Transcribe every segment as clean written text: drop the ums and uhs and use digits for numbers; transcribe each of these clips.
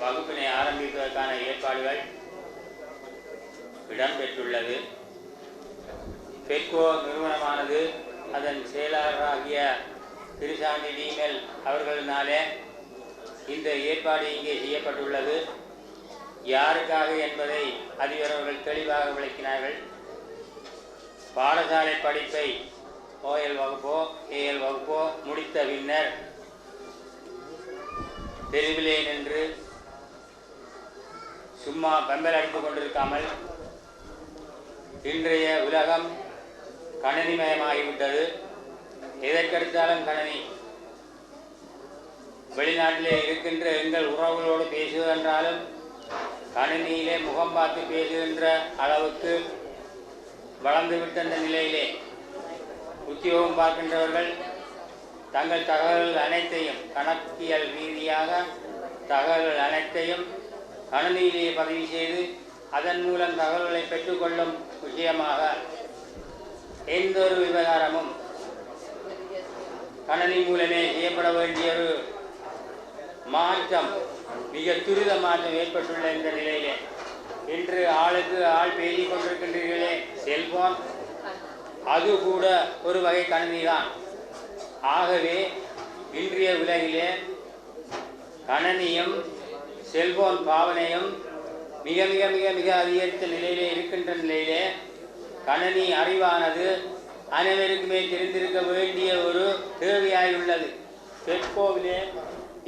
வகுப்பினை ஆரம்பிப்பதற்கான ஏற்பாடுகள் இடம்பெற்றுள்ளது. பெட்கோ நிறுவனமானது அதன் செயலாளராகிய திருசாந்தி டிமெல் அவர்களினாலே இந்த ஏற்பாடு இங்கே செய்யப்பட்டுள்ளது. யாருக்காக என்பதை அதிபர் அவர்கள் தெளிவாக விளக்கினார்கள். பாடசாலை படிப்பை OL வகுப்போ AL வகுப்போ முடித்த பின்னர் தெருவிலே நின்று சும்மா பம்பல் அடித்துக் கொண்டிருக்காமல், இன்றைய உலகம் கணினிமயமாகிவிட்டது. எதற்கெடுத்தாலும் கணினி. வெளிநாட்டிலே இருக்கின்ற எங்கள் உறவுகளோடு பேசுவதென்றாலும் கணினியிலே முகம் பார்த்து பேசுகின்ற அளவுக்கு வளர்ந்துவிட்ட அந்த நிலையிலே உத்தியோகம் பார்க்கின்றவர்கள் தங்கள் தகவல்கள் அனைத்தையும், கணக்கியல் ரீதியாக தகவல்கள் அனைத்தையும் கணினியிலேயே பதிவு செய்து அதன் மூலம் தகவல்களை பெற்றுக்கொள்ளும் விஷயமாக எந்த ஒரு விவகாரமும் கணினி மூலமே செய்யப்பட வேண்டிய ஒரு மாற்றம், மிக துரித மாற்றம் ஏற்பட்டுள்ள இந்த நிலையிலே இன்று ஆளுக்கு ஆள் பேசிக் கொண்டிருக்கின்றீர்களே செல்போன், அது கூட ஒரு வகை கணினி தான். ஆகவே இன்றைய உலகிலே கணினியும் செல்போன் பாவனையும் மிக மிக மிக மிக அதிகரித்த நிலையிலே இருக்கின்ற நிலையிலே கணினி அறிவானது அனைவருக்குமே தெரிந்திருக்க வேண்டிய ஒரு தேவையாயுள்ளது. பெட்கோவிலே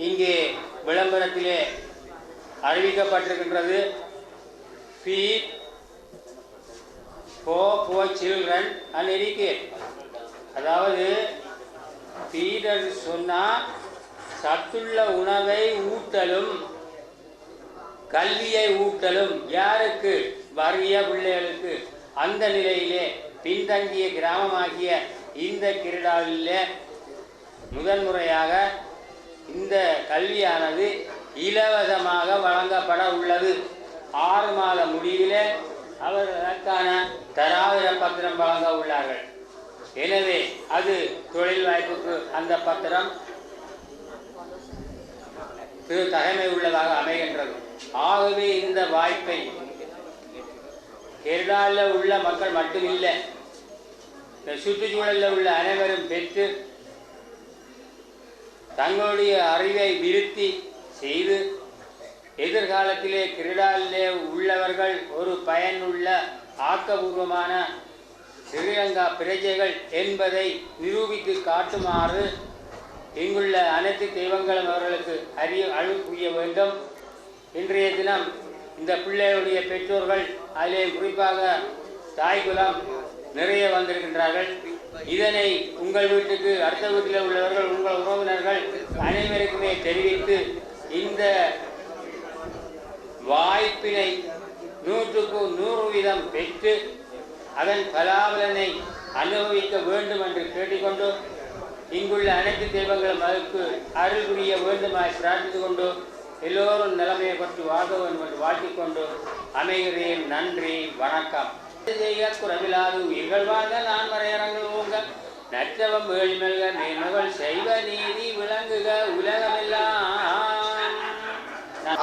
இங்கே விளம்பரத்திலே அறிவிக்கப்பட்டிருக்கின்றது, feed for children and educate. அதாவது feed என்று சொன்னால் சத்துள்ள உணவை ஊட்டலும் கல்வியை ஊட்டலும். யாருக்கு? வறிய பிள்ளைகளுக்கு. அந்த நிலையிலே பின்தங்கிய கிராமமாகிய இந்த கிருடாவிலே முதன்முறையாக இந்த கல்வியானது இலவசமாக வழங்கப்பட உள்ளது. 6 மாத முடிவிலே அவர் அதற்கான தராதர பத்திரம் வழங்க உள்ளார்கள். எனவே அது தொழில் வாய்ப்புக்கு அந்த பத்திரம் தகைமை உள்ளதாக அமைகின்றது. ஆகவே இந்த வாய்ப்பை கேரளாவில் உள்ள மக்கள் மட்டுமில்லை, சுற்றுச்சூழலில் உள்ள அனைவரும் பெற்று தங்களுடைய அறிவை விருத்தி செய்து எதிர்காலத்திலே கிரீடாவிலே உள்ளவர்கள் ஒரு பயனுள்ள ஆக்கபூர்வமான ஸ்ரீலங்கா பிரஜைகள் என்பதை நிரூபித்து காட்டுமாறு இங்குள்ள அனைத்து தெய்வங்களும் அவர்களுக்கு அருள் புரிய வேண்டும். இன்றைய தினம் இந்த பிள்ளைகளுடைய பெற்றோர்கள், அதிலே குறிப்பாக தாய்குலம் நிறைய வந்திருக்கின்றார்கள். இதனை உங்கள் வீட்டுக்கு, அடுத்த வீட்டில் உள்ளவர்கள், உங்கள் உறவினர்கள் அனைவருக்குமே தெரிவித்து இந்த வாய்ப்பினை 100க்கு 100% பெற்று அதன் பலாபலனை அனுபவிக்க வேண்டும் என்று கேட்டுக்கொண்டு, இங்குள்ள அனைத்து தெய்வங்களும் அதற்கு அருள் புரிய வேண்டுமாய் பிரார்த்தித்துக் கொண்டு எல்லோரும் நிலைமையை பற்றி வாழ வேண்டும் என்று வாழ்த்திக்கொண்டு அமைகிறேன். நன்றி, வணக்கம். செய்க குறைவிலாது உயிர்கள் வாழ்க, நான் மறையரங்கள் ஓங்க, நற்றவம் வேள்மெல்க, மேன்மகள் செய்வ நீதி விளங்குக உலகமெல்லாம்.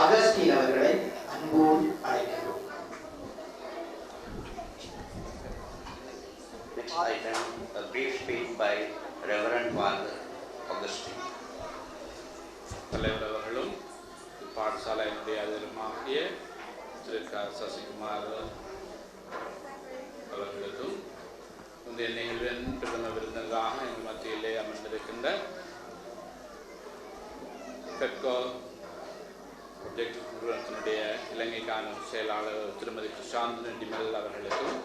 அகஸ்டின் அவர்களை அன்போடு அழைக்கிறோம். Next item, a brief speech by Reverend Father Augustine. தலைவர் அவர்களும் பாடசாலையினுடைய அதிபருமாகிய திரு சசிகுமார் அவர்களுக்கும் முந்தைய நிகழ்வின் பிரதம விருந்தினராக எங்கள் மத்தியிலே அமர்ந்திருக்கின்ற பெட்கோ ப்ரொஜெக்ட் நிறுவனத்தினுடைய இலங்கைக்கான செயலாளர் திருமதி பிரசாந்த் டிமெல் அவர்களுக்கும்,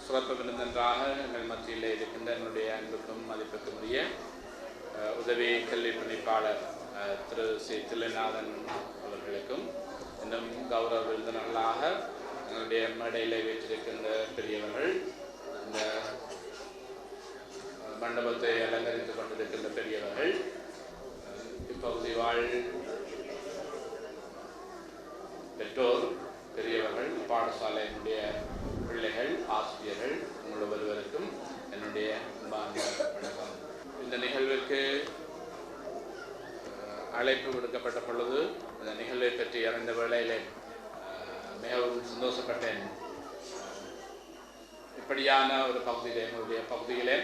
சிறப்பு விருந்தினராக எங்கள் மத்தியில் இருக்கின்ற என்னுடைய அன்புக்கும் மதிப்புக்கும் உரிய உதவி கல்வி பணிப்பாளர் திரு சி தில்லைநாதன் அவர்களுக்கும், இன்னும் கௌரவ விருந்தினர்களாக எங்களுடைய மேடையில் வீற்றிருக்கின்ற பெரியவர்கள், இந்த மண்டபத்தை அலங்கரித்துக் கொண்டிருக்கின்ற பெரியவர்கள், இப்பகுதி வாழ் பெற்றோர் பெரியவர்கள், பாடசாலையினுடைய பிள்ளைகள், ஆசிரியர்கள், உங்கள் ஒவ்வொருவருக்கும் என்னுடைய வணக்கம். இந்த நிகழ்வுக்கு அழைப்பு விடுக்கப்பட்ட பொழுது இந்த நான் இந்த வேளையிலே மிகவும் சந்தோஷப்பட்டேன். இப்படியான ஒரு பகுதியிலே எங்களுடைய பகுதியிலே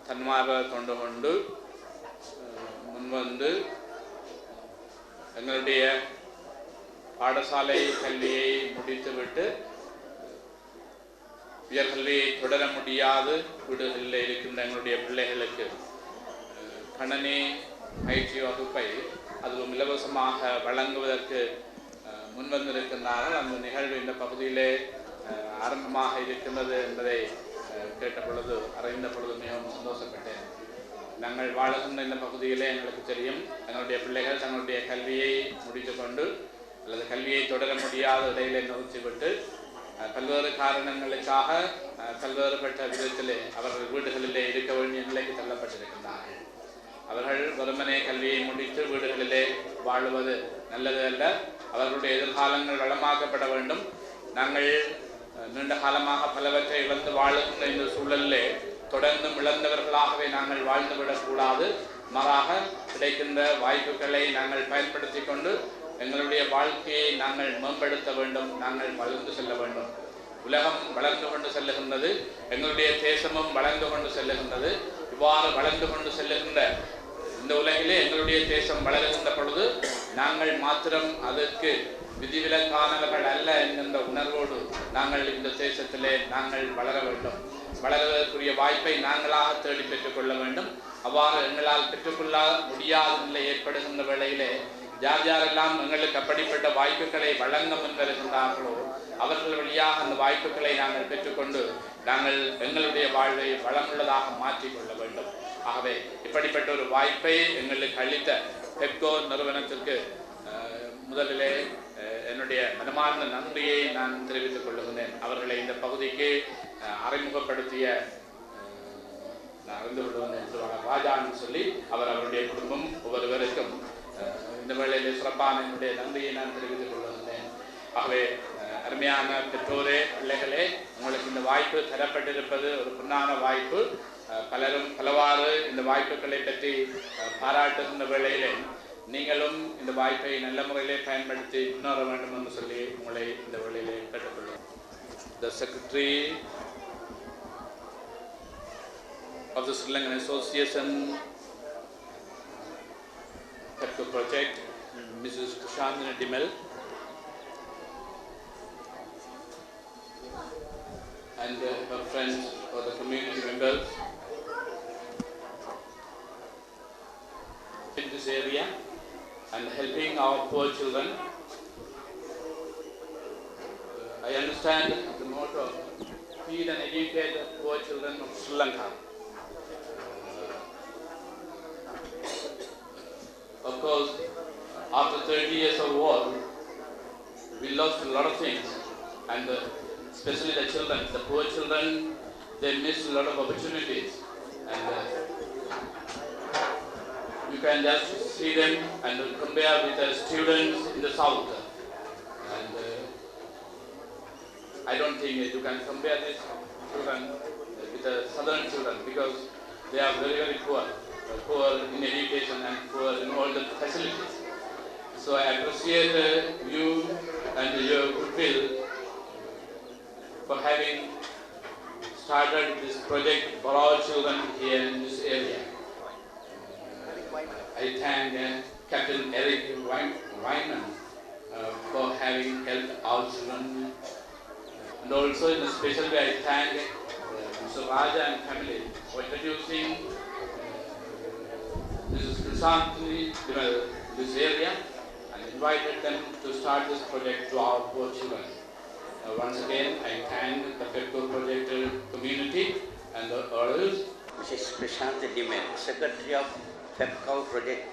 தன்மார்வ தொண்டு கொண்டு முன்வந்து எங்களுடைய பாடசாலை கல்வியை முடித்துவிட்டு உயர்கல்வியை தொடர முடியாது வீடுகளில் இருக்கின்ற எங்களுடைய பிள்ளைகளுக்கு கணனி பயிற்சி வகுப்பை அதுவும் இலவசமாக வழங்குவதற்கு முன்வந்திருக்கின்றார்கள். அந்த நிகழ்வு இந்த பகுதியிலே ஆரம்பமாக இருக்கின்றது என்பதை கேட்ட பொழுது அறிந்த பொழுது மிகவும் சந்தோஷப்பட்டேன். நாங்கள் வாழுகின்ற இந்த பகுதியிலே எங்களுக்கு தெரியும், எங்களுடைய பிள்ளைகள் தங்களுடைய கல்வியை முடித்து கொண்டு அல்லது கல்வியை தொடர முடியாத இடையிலே நிறுத்திவிட்டு பல்வேறு காரணங்களுக்காக பல்வேறுபட்ட விதத்திலே அவர்கள் வீடுகளிலே இருக்க வேண்டிய நிலைக்கு தள்ளப்பட்டிருக்கின்றார்கள். அவர்கள் வெறுமனே கல்வியை முடித்து வீடுகளிலே வாழுவது நல்லது அல்ல. அவர்களுடைய எதிர்காலங்கள் வளமாக்கப்பட வேண்டும். நாங்கள் நீண்ட காலமாக பலவற்றை இழந்து வாழுகின்ற இந்த சூழலிலே தொடர்ந்து இழந்தவர்களாகவே நாங்கள் வாழ்ந்துவிடக்கூடாது. மாறாக கிடைக்கின்ற வாய்ப்புகளை நாங்கள் பயன்படுத்தி கொண்டு எங்களுடைய வாழ்க்கையை நாங்கள் மேம்படுத்த வேண்டும். நாங்கள் வளர்ந்து செல்ல வேண்டும். உலகம் வளர்ந்து கொண்டு செல்லுகின்றது, எங்களுடைய தேசமும் வளர்ந்து கொண்டு செல்லுகின்றது. இவ்வாறு வளர்ந்து கொண்டு செல்லுகின்ற இந்த உலகிலே எங்களுடைய தேசம் வளருகின்ற பொழுது நாங்கள் மாத்திரம் அதற்கு விதிவிலக்கானவர்கள் அல்ல என்கின்ற உணர்வோடு நாங்கள் இந்த தேசத்திலே நாங்கள் வளர வேண்டும். வளர்வதற்குரிய வாய்ப்பை நாங்களாக தேடி பெற்றுக்கொள்ள வேண்டும். அவ்வாறு எங்களால் பெற்றுக்கொள்ள முடியாத நிலை ஏற்படுகின்ற வேளையிலே யாரெல்லாம் எங்களுக்கு அப்படிப்பட்ட வாய்ப்புகளை வழங்க முன்வருகின்றார்களோ அவர்கள் வழியாக அந்த வாய்ப்புகளை நாங்கள் பெற்றுக்கொண்டு நாங்கள் எங்களுடைய வாழ்வை வளமுள்ளதாக மாற்றிக்கொள்ள வேண்டும். ஆகவே இப்படிப்பட்ட ஒரு வாய்ப்பை எங்களுக்கு அளித்த பெப்கோ நிறுவனத்திற்கு முதலிலே என்னுடைய மனமார்ந்த நன்றியை நான் தெரிவித்துக் கொள்ளுகிறேன். அவர்களை இந்த பகுதிக்கு அறிமுகப்படுத்திய நான் அறிந்து கொள்ளுகிறேன் என்று ராஜான்னு சொல்லி அவருடைய குடும்பம் ஒவ்வொருவருக்கும் இந்த வேளையிலே சிறப்பான என்னுடைய நன்றியை நான் தெரிவித்துக் கொள்ளுகிறேன். ஆகவே அருமையான பெற்றோரே, பிள்ளைகளே, உங்களுக்கு இந்த வாய்ப்பு தரப்பட்டிருப்பது ஒரு பொன்னான வாய்ப்பு. பலரும் பலவாறு இந்த வாய்ப்புகளை பற்றி பாராட்டுகின்ற வேளையிலே நீங்களும் இந்த வாய்ப்பை நல்ல முறையிலே பயன்படுத்தி முன்னேற வேண்டும் என்று சொல்லி உங்களை இந்த வேளையிலே கேட்டுக்கொள்ளும். The Secretary of the Sri Lankan Association Petco Project, Mrs. Kerudavill, and her friends or the community members in this area and helping our poor children. I understand the motto of feed and educate the poor children of Sri Lanka. Of course, after 30 years of war, we lost a lot of things, and especially the children, the poor children, they miss a lot of opportunities, and you can just see them and compare with the students in the south, and I don't think you can compare these children with the southern children because they are very, very poor in education and poor in all the facilities. So I appreciate you and your goodwill for having started this project for our children here in this area. I thank Captain Eric Wyman for having helped our children, and also in a special way I thank Mr. Raja and family for introducing Mrs. Kerudavill this area and invited them to start this project to our poor children. Once again, I thank the Petco project community and the others. Mrs. Kerudavill, Secretary of Petco project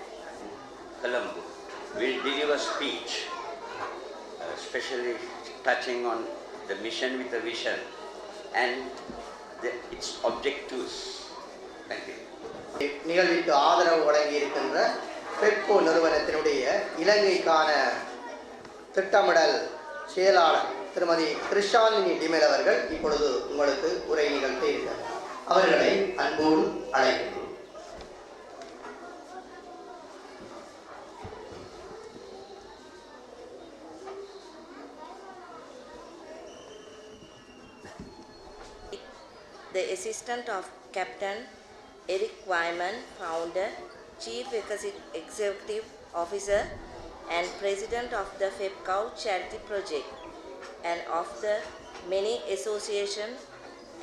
Colombo, will deliver a speech, especially touching on the mission with a vision and its objectives. Thank you. நிகழ்விற்கு ஆதரவு வழங்கி இருக்கின்ற பெட்கோ நிறுவனத்தினுடைய இலங்கைக்கான திட்டமிடல் செயலாளர் திருமதி கிருஷாந்தினி அவர்கள் இப்பொழுது உங்களுக்கு உரை நிகழ்த்த இருக்கிறார். அவர்களை அன்போடு அழைக்கிறேன். the assistant of Captain Eric Wyman, founder, Chief Executive Officer, and President of the FEPCAU Charity Project, and of the many associations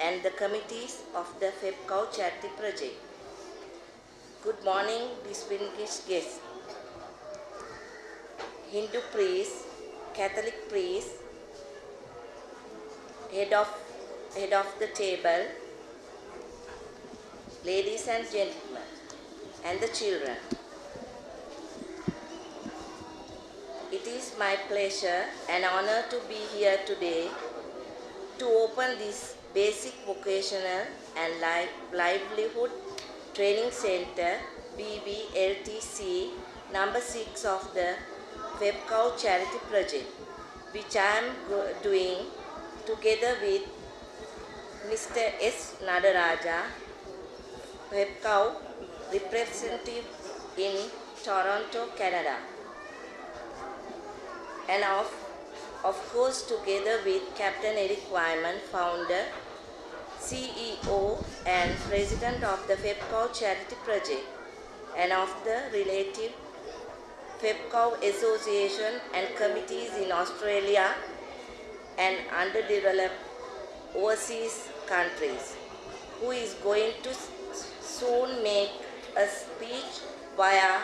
and the committees of the FEPCAU Charity Project. Good morning, distinguished guests. Hindu priest, Catholic priest, head of the table, ladies and gentlemen, and the children. It is my pleasure and honor to be here today to open this basic vocational and livelihood training center BVLTC number 6 of the FEPCAU charity project, which I am doing together with Mr. S. Nadaraja, FEPCAU representative in Toronto, Canada, and of course together with Captain Eric Wyman, founder, CEO and President of the FEPCAU Charity Project, and of the relative FEPCAU Association and committees in Australia and underdeveloped overseas countries, who is going to soon make a speech via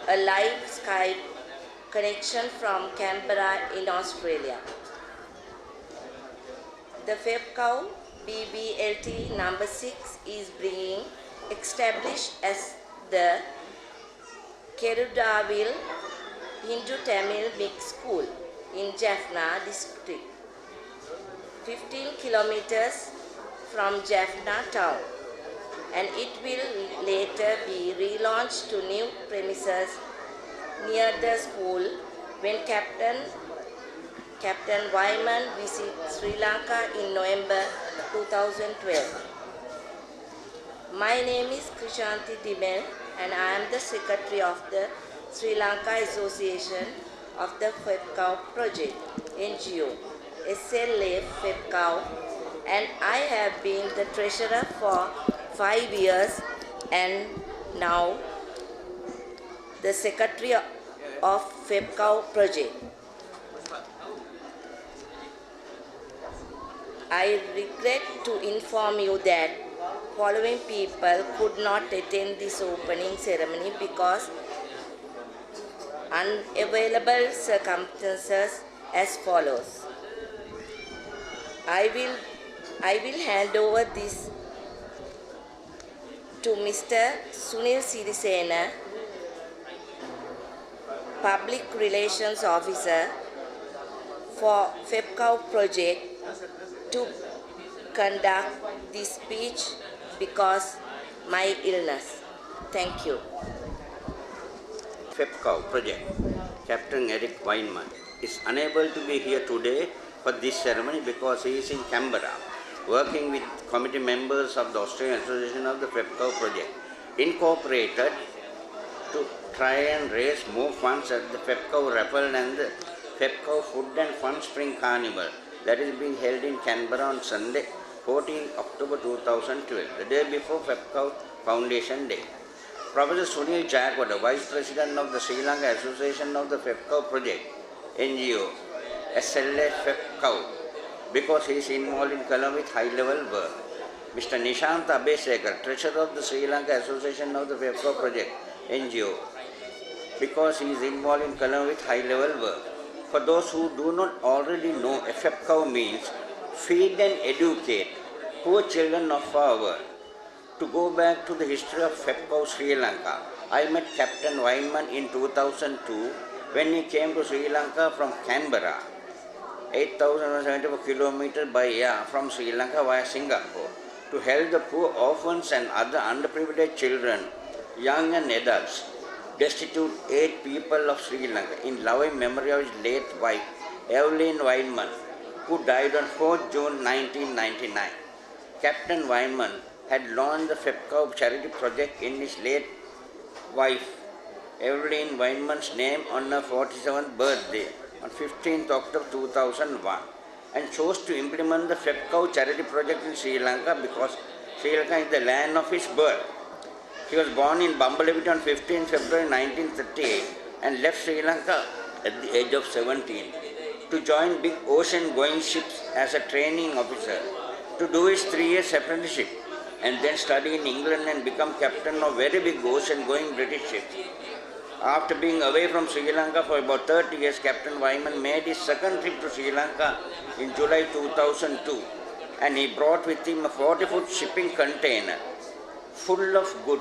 a live Skype connection from Canberra in Australia. The FEPCAU BVLT number 6 is being established as the Kerudavill Hindu Tamil Mixed School in Jaffna district, 15 kilometers from Jaffna town, and it will later be relaunched to new premises near the school when Captain Wyman visits Sri Lanka in November 2012. My name is Krishanti Dimel, and I am the Secretary of the Sri Lanka Association of the FEPCAU Project, NGO, SLA FEPCAU, and I have been the Treasurer for 5 years and now the Secretary of FEPCAU Project. I regret to inform you that following people could not attend this opening ceremony because unavailable circumstances as follows. I will hand over this to Mr. Sunil Sirisena, Public Relations Officer for FEPCAU Project, to conduct this speech because my illness. Thank you. FEPCAU project, Captain Eric Wyman, is unable to be here today for this ceremony because he is in Canberra, working with committee members of the Australian Association of the FEPCAU project, incorporated to try and raise more funds at the FEPCAU raffle and the FEPCAU Food and Fun Spring Carnival that is being held in Canberra on Sunday, 14 October 2012, the day before FEPCAU Foundation Day. Professor Sunil Jayakoda, Vice President of the Sri Lanka Association of the FEPCAU Project, NGO, SLA FEPCAU, because he is involved in column with high-level work. Mr. Nishant Abhesekar, Treasurer of the Sri Lanka Association of the FEPCAU Project, NGO, because he is involved in column with high-level work. For those who do not already know, FEPCAU means feed and educate poor children of our world. To go back to the history of FEPCAU Sri Lanka, I met Captain Wyman in 2002 when he came to Sri Lanka from Canberra, 8,174 kilometers by air from Sri Lanka via Singapore, to help the poor orphans and other underprivileged children, young and adults, destitute 8 people of Sri Lanka in loving memory of his late wife, Evelyn Wyman, who died on 4th June 1999. Captain Wyman had launched the FEPCAU charity project in his late wife, Evelyn Wyman's name on her 47th birthday on 15th October 2001, and chose to implement the FEPCO charity project in Sri Lanka because Sri Lanka is the land of his birth. He was born in Bambalapitiya on 15 February 1938 and left Sri Lanka at the age of 17 to join big ocean-going ships as a training officer, to do his 3 years apprenticeship and then study in England and become captain of very big ocean-going British ships. After being away from Sri Lanka for about 30 years, Captain Wyman made his second trip to Sri Lanka in July 2002, and he brought with him a 40-foot shipping container full of good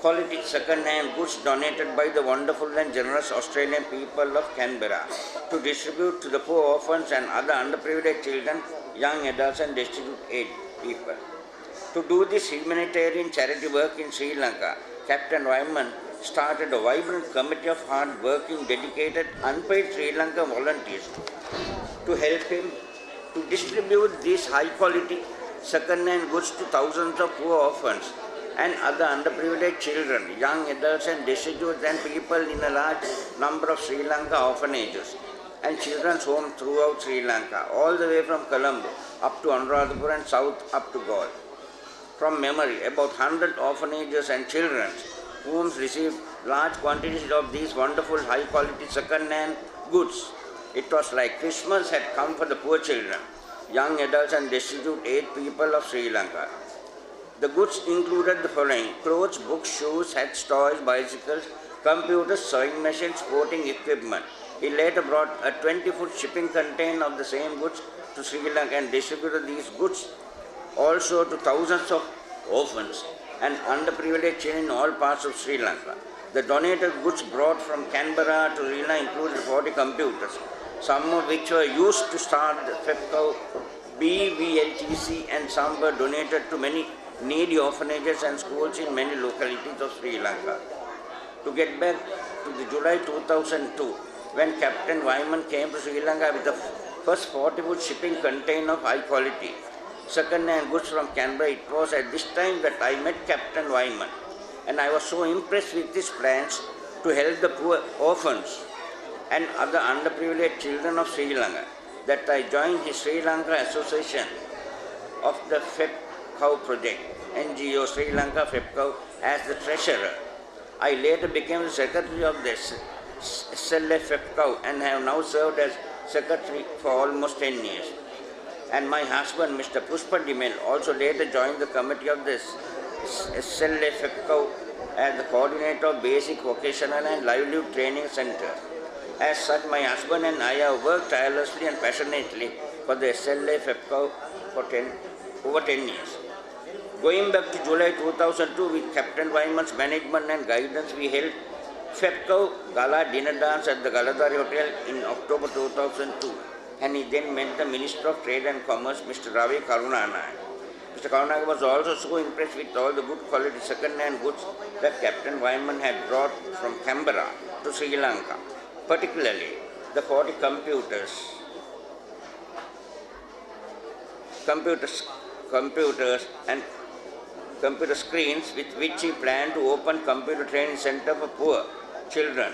quality second-hand goods donated by the wonderful and generous Australian people of Canberra to distribute to the poor orphans and other underprivileged children, young adults and destitute aged people. To do this humanitarian charity work in Sri Lanka, Captain Wyman started a vibrant committee of hard-working, dedicated, unpaid Sri Lankan volunteers to help him to distribute these high-quality second-hand goods to thousands of poor orphans and other underprivileged children, young adults and destitute and people in a large number of Sri Lanka orphanages and children's homes throughout Sri Lanka, all the way from Colombo up to Anuradhapura and south up to Galle. From memory, about 100 orphanages and children's homes received large quantities of these wonderful high-quality second-hand goods. It was like Christmas had come for the poor children, young adults and destitute aged people of Sri Lanka. The goods included the following: clothes, books, shoes, hats, toys, bicycles, computers, sewing machines, sporting equipment. He later brought a 20-foot shipping container of the same goods to Sri Lanka and distributed these goods also to thousands of orphans and underprivileged children in all parts of Sri Lanka. The donated goods brought from Canberra to Sri Lanka included 40 computers, some of which were used to start the FEPCO BVLTC, and some were donated to many needy orphanages and schools in many localities of Sri Lanka. To get back to the July 2002, when Captain Wyman came to Sri Lanka with the first 40-foot shipping container of high quality second-hand goods from Canberra, it was at this time that I met Captain Wyman, and I was so impressed with his plans to help the poor orphans and other underprivileged children of Sri Lanka that I joined his Sri Lanka Association of the FEPCO project, NGO Sri Lanka FEPCO, as the treasurer. I later became the secretary of the SLA FEPCO and have now served as secretary for almost 10 years. And my husband, Mr. Pushpa Dimel, also later joined the committee of the SLA FEPCO as the coordinator of Basic, Vocational and Livelihood Training Center. As such, my husband and I have worked tirelessly and passionately for the SLA FEPCO for over 10 years. Going back to July 2002, with Captain Wyman's management and guidance, we held FEPCO Gala dinner dance at the Galadari Hotel in October 2002, and he then met the Minister of Trade and Commerce, Mr. Ravi Karunanayake. Mr. Karunanayake was also so impressed with all the good quality second-hand goods that Captain Wyman had brought from Canberra to Sri Lanka, particularly the 40 computers and computer screens with which he planned to open computer training center for poor children,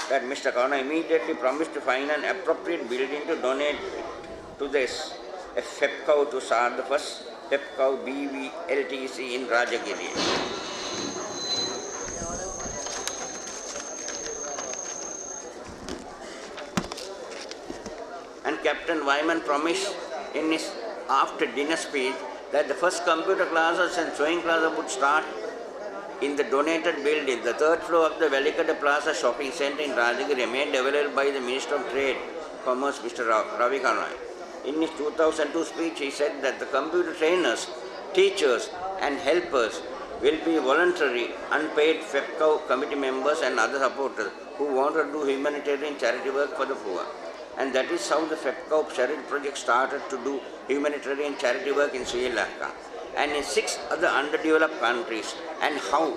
that Mr. Karunanayake immediately promised to find an appropriate building to donate to this FEPCO to start the first FEPCO BVLTC in Rajagiri. And Captain Wyman promised in his after-dinner speech that the first computer classes and sewing classes would start in the donated building, the third floor of the Velikada Plaza Shopping Center in Rajagiri, made available by the Minister of Trade, Commerce, Mr. Ravi Karunanayake. In his 2002 speech, he said that the computer trainers, teachers and helpers will be voluntary, unpaid FEPCO committee members and other supporters who want to do humanitarian charity work for the poor. And that is how the FEPCO charity project started to do humanitarian charity work in Sri Lanka and in 6 other underdeveloped countries, and how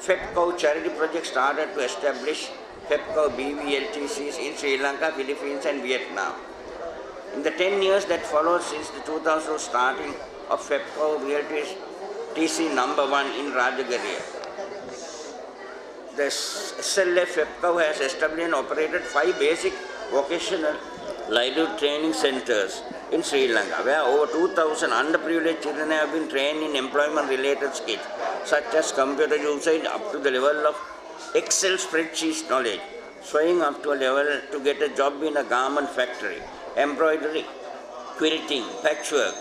FEPCO charity project started to establish FEPCO BVLTCs in Sri Lanka, Philippines and Vietnam. In the 10 years that followed since the 2000 starting of FEPCO BVLTC number 1 in Rajagiri, the SLA FEPCO has established and operated 5 basic vocational livelihood training centers in Sri Lanka, where over 2,000 underprivileged children have been trained in employment-related skills, such as computer usage up to the level of Excel spreadsheet knowledge, sewing up to a level to get a job in a garment factory, embroidery, quilting, patchwork,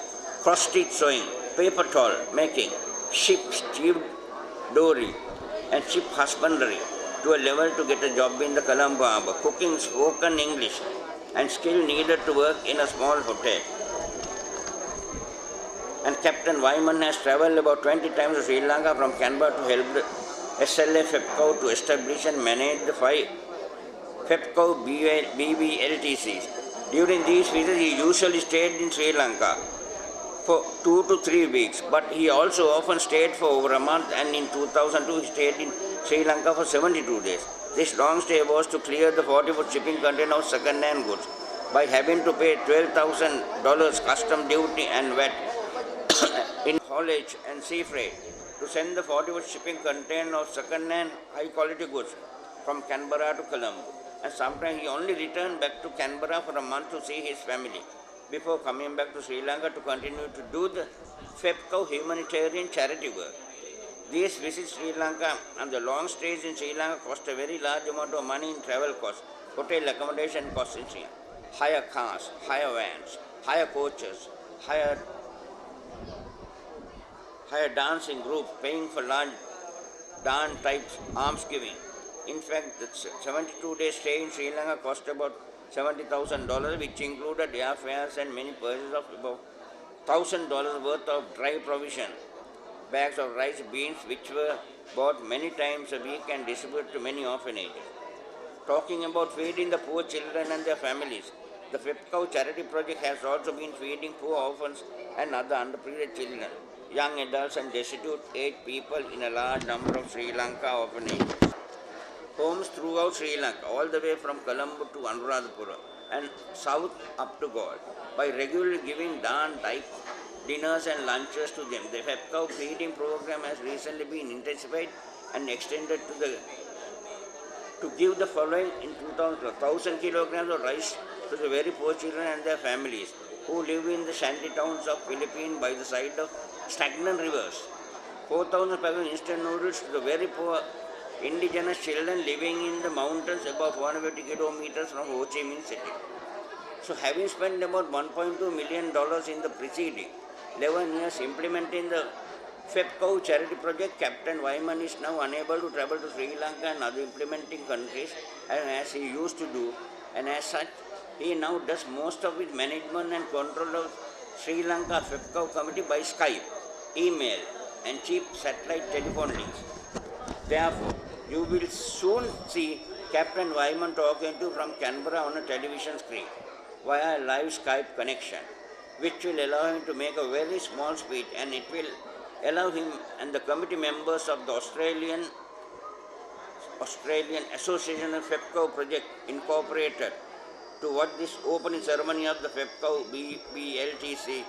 cross-stitch sewing, paper towel making, ship stevedore, and ship husbandry, to a level to get a job in the Colombo Harbour, cooking, spoken English, and skill needed to work in a small hotel. And Captain Wyman has travelled about 20 times to Sri Lanka from Canberra to help the SLA FEPCO to establish and manage the 5 FEPCO BVLTCs. During these visits, he usually stayed in Sri Lanka for 2 to 3 weeks, but he also often stayed for over a month, and in 2002 he stayed in Sri Lanka for 72 days. This long stay was to clear the 40-foot shipping container of second-hand goods by having to pay $12,000 custom duty and VAT in haulage and sea freight to send the 40-foot shipping container of second-hand high-quality goods from Canberra to Colombo. And sometimes he only returned back to Canberra for a month to see his family before coming back to Sri Lanka to continue to do the FEPCO humanitarian charity work. These visits to Sri Lanka and the long stays in Sri Lanka cost a very large amount of money in travel costs, hotel accommodation costs in Sri Lanka, hire cars, hire vans, hire coaches, hire dancing group, paying for large dance types, almsgiving. In fact, the 72-day stay in Sri Lanka cost about $70,000, which included airfares and many purchases of about $1,000 worth of dry provision, bags of rice, beans, which were bought many times a week and distributed to many orphanages. Talking about feeding the poor children and their families, the FEPCO charity project has also been feeding poor orphans and other underprivileged children, young adults and destitute aged people in a large number of Sri Lanka orphanages. Homes throughout Sri Lanka, all the way from Colombo to Anuradhapura and south up to Galle, by regularly giving type dinners and lunches to them. The FEPCO feeding program has recently been intensified and extended to give the following in 1,000 kilograms of rice to the very poor children and their families who live in the shanty towns of Philippines by the side of stagnant rivers. 4,000 packets of instant noodles to the very poor indigenous children living in the mountains above 450 kilometers from Ho Chi Minh City. So having spent about $1.2 million in the preceding 11 years implementing the FEPCO charity project, Captain Wyman is now unable to travel to Sri Lanka and other implementing countries as he used to do, and as such, he now does most of his management and control of Sri Lanka FEPCO committee by Skype, email, and cheap satellite telephone links. Therefore, you will soon see Captain Wyman talking to you from Canberra on a television screen via a live Skype connection, which will allow him to make a very small speech, and it will allow him and the committee members of the Australian Association of FEPCO Project Incorporated to watch this opening ceremony of the FEPCO BVLTC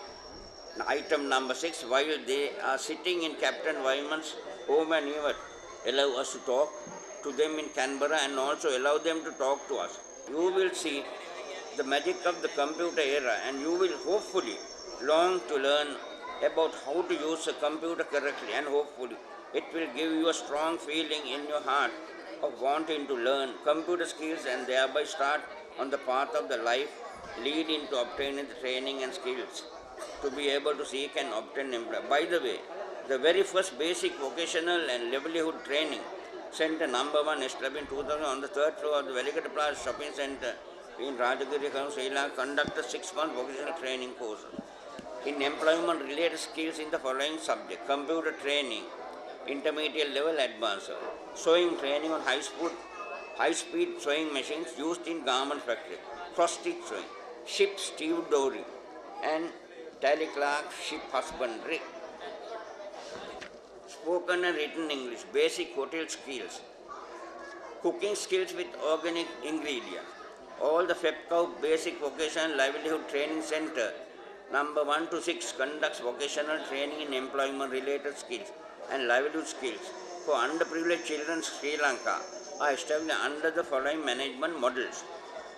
item number 6 while they are sitting in Captain Wyman's home, and even allow us to talk to them in Canberra and also allow them to talk to us. You will see the magic of the computer era, and you will hopefully long to learn about how to use a computer correctly, and hopefully it will give you a strong feeling in your heart of wanting to learn computer skills and thereby start on the path of the life leading to obtaining the training and skills to be able to seek and obtain employment. By the way, the very first basic vocational and livelihood training center number 1 established in 2000 on the 3rd floor of the Livelihood Shopping Center in Rajagiri, Sri Lanka, conducted 6-month vocational training course in employment related skills in the following subject: computer training, intermediate level, advanced, sewing training on high-speed sewing machines used in garment factory, cross-stitch sewing, ship stevedore, and tally clerk ship husbandry, spoken and written English, basic hotel skills, cooking skills with organic ingredients. All the FEPCO Basic Vocational Livelihood Training Center number 1 to 6 conducts vocational training in employment related skills and livelihood skills for underprivileged children in Sri Lanka are established under the following management models.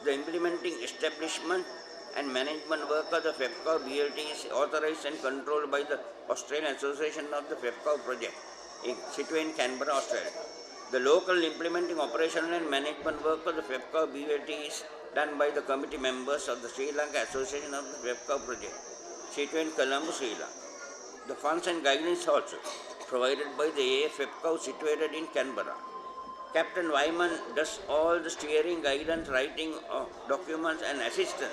The implementing establishment and management work of the FEPCO BLT is authorized and controlled by the Australian Association of the FEPCO project, situated in Canberra, Australia. The local implementing operational and management work of the FEPCO BVLT is done by the committee members of the Sri Lanka Association of the FEPCO project, situated in Colombo, Sri Lanka. The funds and guidance also provided by the FEPCO situated in Canberra. Captain Wyman does all the steering, guidance, writing of documents and assistance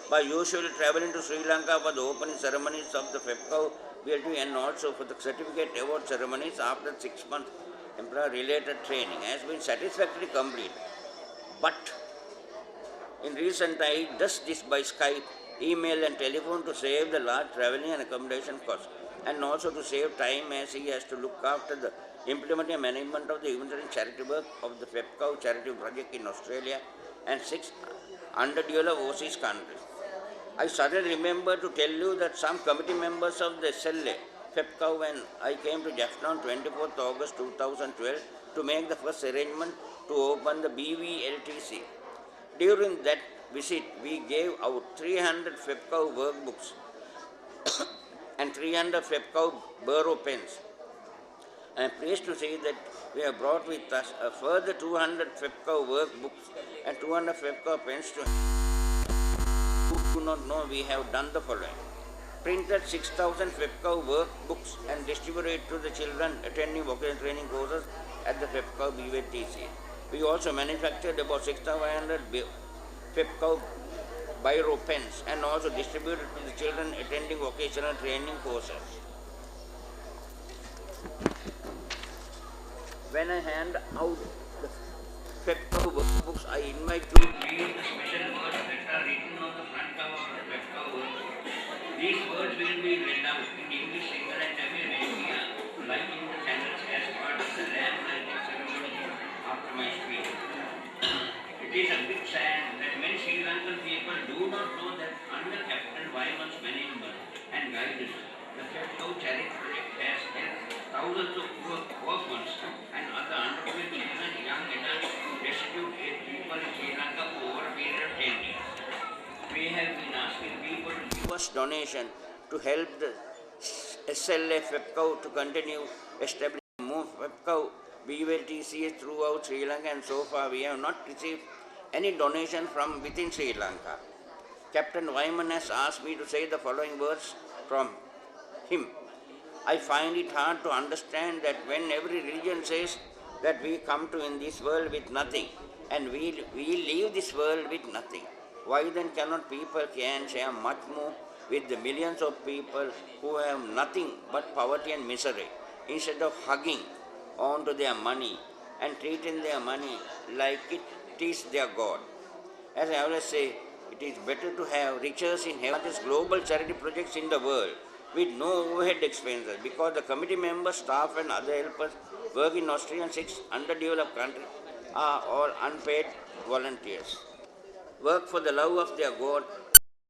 by usually traveling to Sri Lanka for the opening ceremonies of the FEPCO BLT and also for the certificate award ceremonies after 6 months. Employer-related training has been satisfactorily completed, but in recent time he does this by Skype, email and telephone to save the large travelling and accommodation costs, and also to save time as he has to look after the implementing and management of the humanitarian charity work of the FEPCO charity project in Australia and 6 underdeveloped overseas countries. I suddenly remember to tell you that some committee members of the SLA FEPCO, when I came to Jaffna on 24th August 2012 to make the first arrangement to open the BVLTC. During that visit, we gave out 300 FEPCO workbooks and 300 FEPCO bureau pens. I am pleased to say that we have brought with us a further 200 FEPCO workbooks and 200 FEPCO pens to who do not know we have done the following. Printed 6,000 FEPCO workbooks and distributed to the children attending vocational training courses at the FEPCO BVLTC. We also manufactured about 6,500 FEPCO biro pens and also distributed to the children attending vocational training courses. When I hand out the FEPCO workbooks, I invite you to read the special words that are written on the front cover of the FEPCO workbook. These words will be read out in English, Single and Tamil media, lighting the candles as part of the lamp lighting ceremony after my speech. It is a big sad that many Sri Lankan people do not know that under Captain Wyman's management and guidance, the FEPCO charity project has helped thousands of orphans and other underprivileged children, young adults, destitute people in Sri Lanka for over a period of 10 years. We have been asking people to give us donation to help the SLA FEPCO to continue establishing more FEPCO BVLTCs throughout Sri Lanka, and so far we have not received any donation from within Sri Lanka. Captain Wyman has asked me to say the following words from him. I find it hard to understand that when every religion says that we come to in this world with nothing and we leave this world with nothing, why then cannot people can share much more with the millions of people who have nothing but poverty and misery, instead of hugging on to their money and treating their money like it is their God? As I always say, it is better to have riches in heaven as global charity projects in the world with no overhead expenses, because the committee members, staff and other helpers work in Australia and 6 underdeveloped countries are all unpaid volunteers. Work for the love of their God